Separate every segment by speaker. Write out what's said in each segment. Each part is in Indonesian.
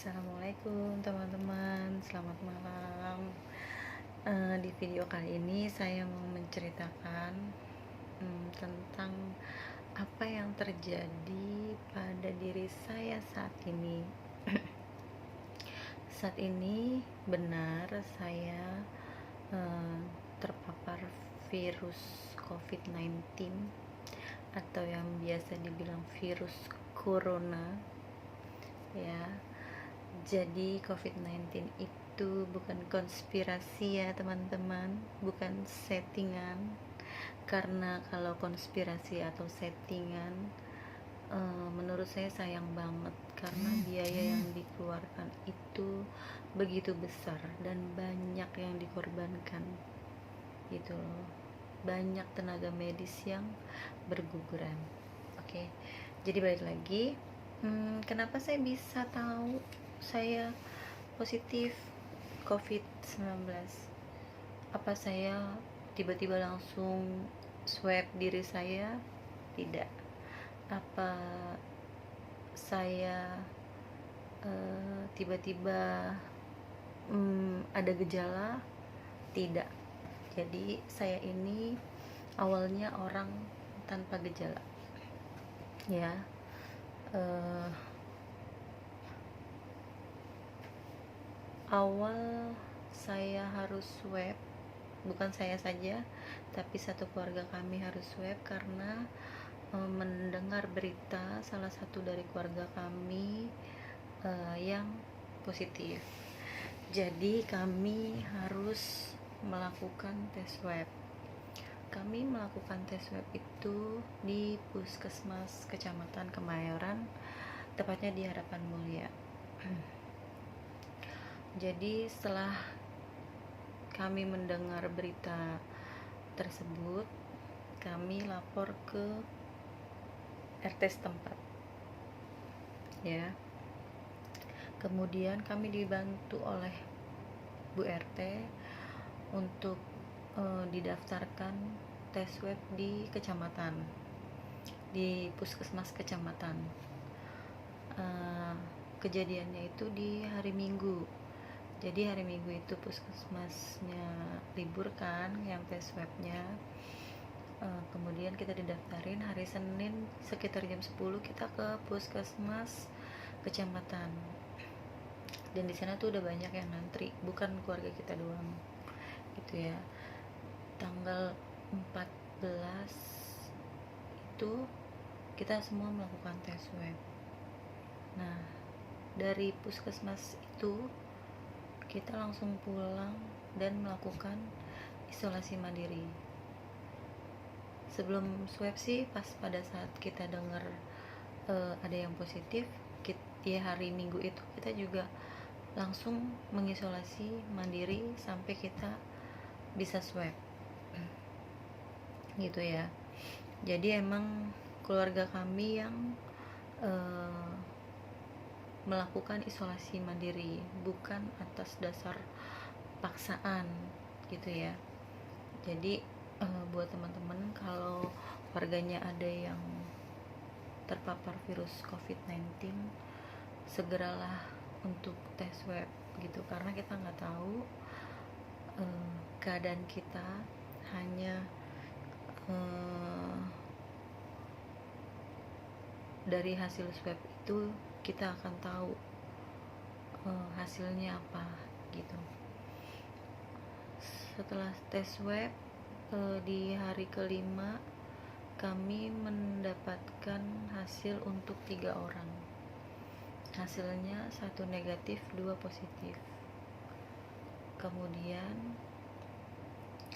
Speaker 1: Assalamualaikum teman-teman, selamat malam. Di video kali ini saya mau menceritakan tentang apa yang terjadi pada diri saya saat ini. Saat ini benar saya terpapar virus COVID-19 atau yang biasa dibilang virus corona, ya. Jadi COVID-19 itu bukan konspirasi ya teman-teman, bukan settingan. Karena kalau konspirasi atau settingan, menurut saya sayang banget karena biaya yang dikeluarkan itu begitu besar dan banyak yang dikorbankan gitu loh. Banyak tenaga medis yang berguguran. Oke, jadi balik lagi, kenapa saya bisa tahu saya positif COVID-19? Apa saya tiba-tiba langsung swab diri saya? Tidak. Apa saya tiba-tiba ada gejala? Tidak. Jadi saya ini awalnya orang tanpa gejala, ya. Awal saya harus swab, bukan saya saja, tapi satu keluarga kami harus swab karena mendengar berita salah satu dari keluarga kami yang positif. Jadi kami harus melakukan tes swab. Kami melakukan tes swab itu di Puskesmas Kecamatan Kemayoran, tepatnya di Harapan Mulia. Jadi setelah kami mendengar berita tersebut, kami lapor ke RT setempat, ya. Kemudian kami dibantu oleh Bu RT untuk didaftarkan tes swab di kecamatan, di puskesmas kecamatan. Kejadiannya itu di hari Minggu. Jadi hari Minggu itu puskesmasnya libur kan, yang tes swabnya. Kemudian kita didaftarin hari Senin sekitar jam 10 kita ke puskesmas kecamatan. Dan di sana tuh udah banyak yang ngantri, bukan keluarga kita doang, gitu ya. Tanggal 14 itu kita semua melakukan tes swab. Nah, dari puskesmas itu kita langsung pulang dan melakukan isolasi mandiri. Sebelum swab sih, pas pada saat kita dengar ada yang positif, di hari Minggu itu kita juga langsung mengisolasi mandiri sampai kita bisa swab, gitu ya. Jadi emang keluarga kami yang melakukan isolasi mandiri, bukan atas dasar paksaan, gitu ya. Jadi buat teman-teman, kalau warganya ada yang terpapar virus COVID-19, segeralah untuk tes swab, gitu. Karena kita nggak tahu keadaan kita, hanya dari hasil swab itu kita akan tahu hasilnya apa, gitu. Setelah tes swab di hari kelima, kami mendapatkan hasil untuk 3 orang. Hasilnya 1 negatif, 2 positif. Kemudian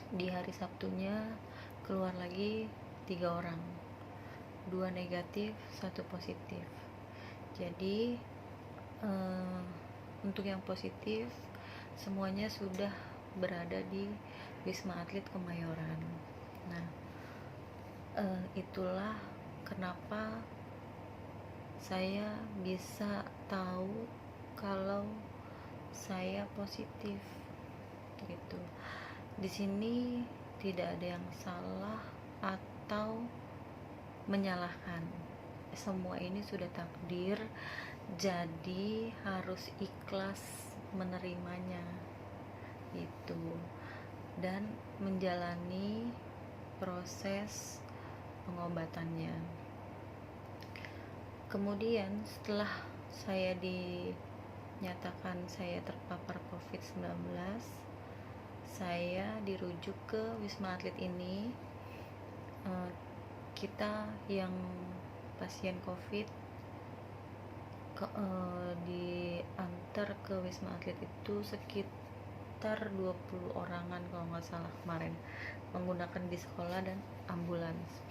Speaker 1: di hari Sabtunya keluar lagi 3 orang, 2 negatif, 1 positif. Jadi untuk yang positif semuanya sudah berada di Wisma Atlet Kemayoran. Nah, itulah kenapa saya bisa tahu kalau saya positif, gitu. Di sini tidak ada yang salah atau menyalahkan. Semua ini sudah takdir jadi harus ikhlas menerimanya itu, dan menjalani proses pengobatannya. Kemudian setelah saya dinyatakan saya terpapar COVID-19, saya dirujuk ke Wisma Atlet ini. Kita yang pasien COVID diantar ke Wisma Atlet itu sekitar 20 orangan kalau nggak salah kemarin, menggunakan bis sekolah dan ambulans.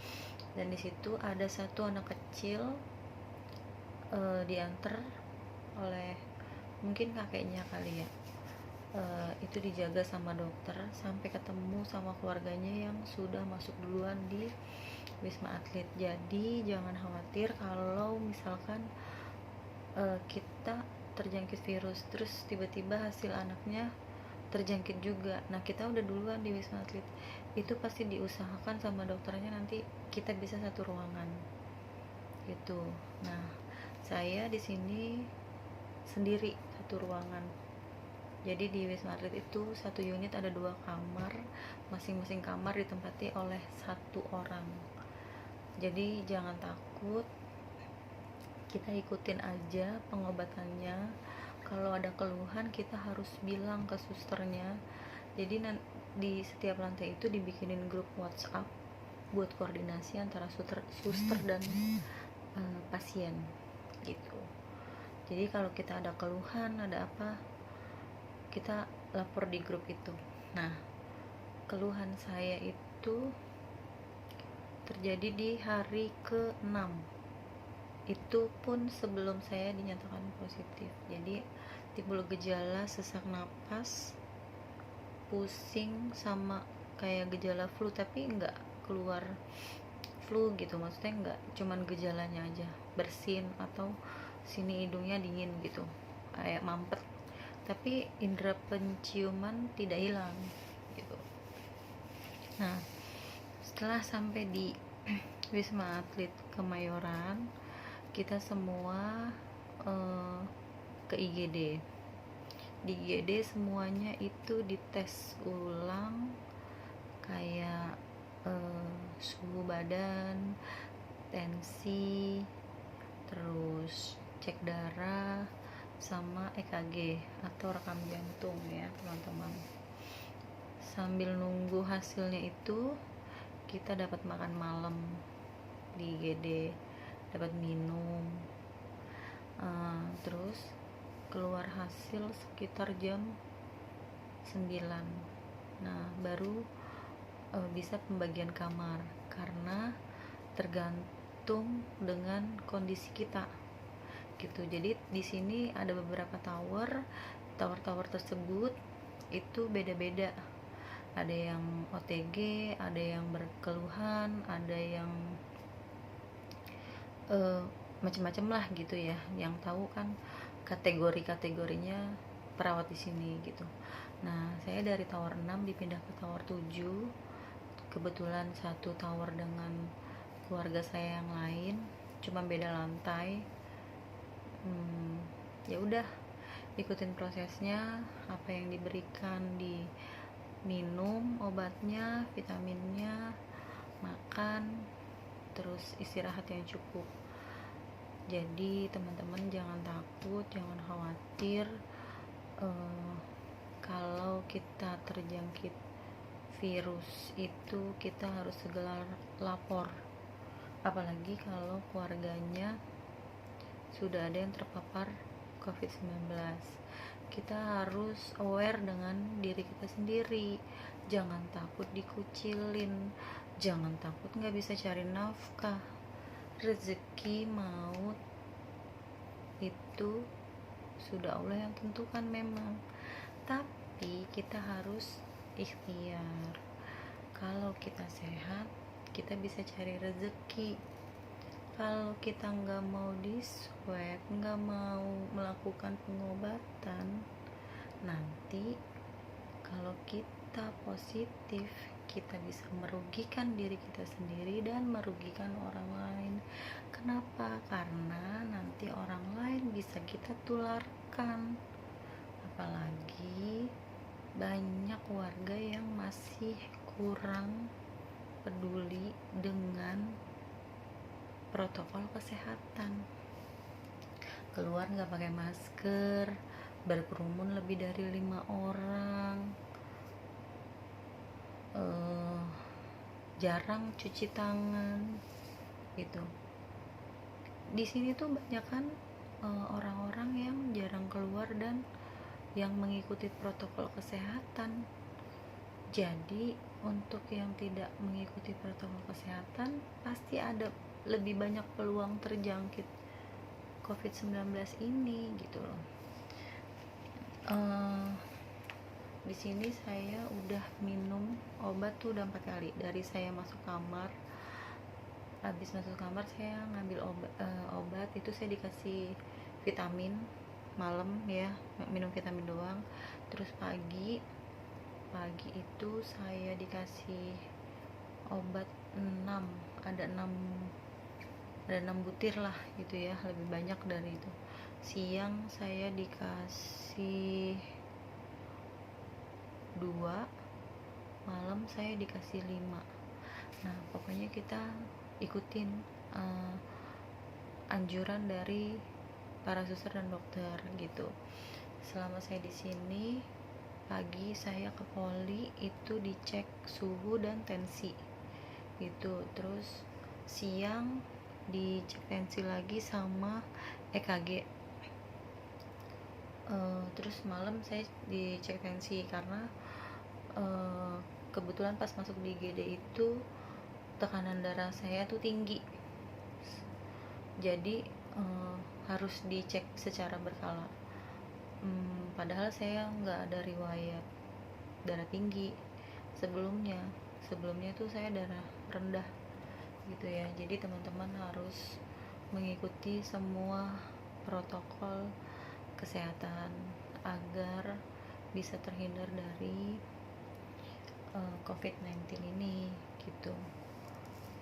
Speaker 1: Dan di situ ada satu anak kecil diantar oleh mungkin kakeknya kali ya, itu dijaga sama dokter sampai ketemu sama keluarganya yang sudah masuk duluan di Wisma Atlet. Jadi jangan khawatir kalau misalkan kita terjangkit virus terus tiba-tiba hasil anaknya terjangkit juga. Nah, kita udah duluan di Wisma Atlet, itu pasti diusahakan sama dokternya nanti kita bisa satu ruangan gitu. Nah, saya di sini sendiri satu ruangan. Jadi di Wisma Atlet itu satu unit ada 2 kamar, masing-masing kamar ditempati oleh 1 orang. Jadi jangan takut, kita ikutin aja pengobatannya. Kalau ada keluhan kita harus bilang ke susternya. Jadi di setiap lantai itu dibikinin grup WhatsApp buat koordinasi antara suster dan pasien gitu. Jadi kalau kita ada keluhan, ada apa, kita lapor di grup itu. Nah, keluhan saya itu terjadi di hari ke-6, itu pun sebelum saya dinyatakan positif. Jadi timbul gejala sesak napas, pusing, sama kayak gejala flu, tapi enggak keluar flu gitu, maksudnya enggak cuman gejalanya aja, bersin atau sini hidungnya dingin gitu, kayak mampet, tapi indera penciuman tidak hilang gitu. Nah, setelah sampai di Wisma Atlet Kemayoran, kita semua ke IGD. Di IGD semuanya itu dites ulang, kayak suhu badan, tensi, terus cek darah, sama EKG atau rekam jantung ya teman-teman. Sambil nunggu hasilnya itu kita dapat makan malam di IGD, dapat minum, terus keluar hasil sekitar jam 9. Nah, baru bisa pembagian kamar, karena tergantung dengan kondisi kita gitu. Jadi di sini ada beberapa tower tersebut itu beda-beda, ada yang OTG, ada yang berkeluhan, ada yang macam-macam lah gitu ya, yang tahu kan kategorinya perawat di sini gitu. Nah, saya dari tower 6 dipindah ke tower 7, kebetulan satu tower dengan keluarga saya yang lain, cuma beda lantai. Ya udah, ikutin prosesnya, apa yang diberikan, di minum obatnya, vitaminnya, makan, terus istirahat yang cukup. Jadi teman-teman jangan takut, jangan khawatir kalau kita terjangkit virus itu kita harus segera lapor, apalagi kalau keluarganya sudah ada yang terpapar COVID-19. Kita harus aware dengan diri kita sendiri, jangan takut dikucilin, jangan takut gak bisa cari nafkah. Rezeki maut itu sudah Allah yang tentukan memang, tapi kita harus ikhtiar. Kalau kita sehat, kita bisa cari rezeki. Kalau kita nggak mau di swab, nggak mau melakukan pengobatan, nanti kalau kita positif, kita bisa merugikan diri kita sendiri dan merugikan orang lain. Kenapa? Karena nanti orang lain bisa kita tularkan. Apalagi banyak warga yang masih kurang peduli dengan protokol kesehatan. Keluar nggak pakai masker, berkerumun lebih dari 5 orang, jarang cuci tangan gitu. Di sini tuh banyak kan orang-orang yang jarang keluar dan yang mengikuti protokol kesehatan. Jadi untuk yang tidak mengikuti protokol kesehatan pasti ada lebih banyak peluang terjangkit COVID-19 ini gitu loh. Di sini saya udah minum obat tuh udah 4 kali. Dari saya masuk kamar, habis masuk kamar saya ngambil obat itu saya dikasih vitamin malam ya, minum vitamin doang. Terus pagi itu saya dikasih obat 6, ada 6 butir lah gitu ya, lebih banyak dari itu. Siang saya dikasih 2, malam saya dikasih 5. Nah pokoknya kita ikutin anjuran dari para suster dan dokter gitu. Selama saya di sini, pagi saya ke poli itu dicek suhu dan tensi gitu. Terus siang dicek tensi lagi sama EKG. Terus malam saya dicek tensi karena kebetulan pas masuk di IGD itu tekanan darah saya tuh tinggi, jadi harus dicek secara berkala. Padahal saya nggak ada riwayat darah tinggi sebelumnya tuh saya darah rendah gitu ya. Jadi teman-teman harus mengikuti semua protokol kesehatan agar bisa terhindar dari COVID-19 ini gitu.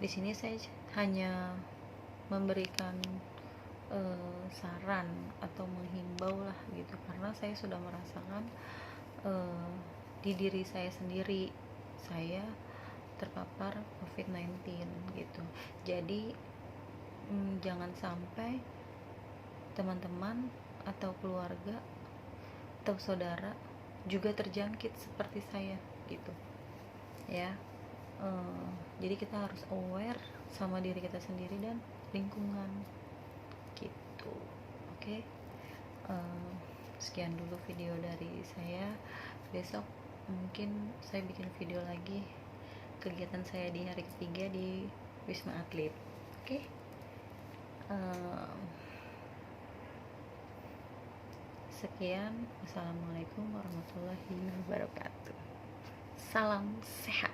Speaker 1: Di sini saya hanya memberikan saran atau menghimbau lah gitu, karena saya sudah merasakan di diri saya sendiri saya terpapar COVID-19 gitu. Jadi jangan sampai teman-teman atau keluarga atau saudara juga terjangkit seperti saya gitu ya. Jadi kita harus aware sama diri kita sendiri dan lingkungan gitu. Oke. Sekian dulu video dari saya. Besok mungkin saya bikin video lagi kegiatan saya di hari ketiga di Wisma Atlet. Oke. Sekian. Wassalamualaikum warahmatullahi wabarakatuh. Salam sehat.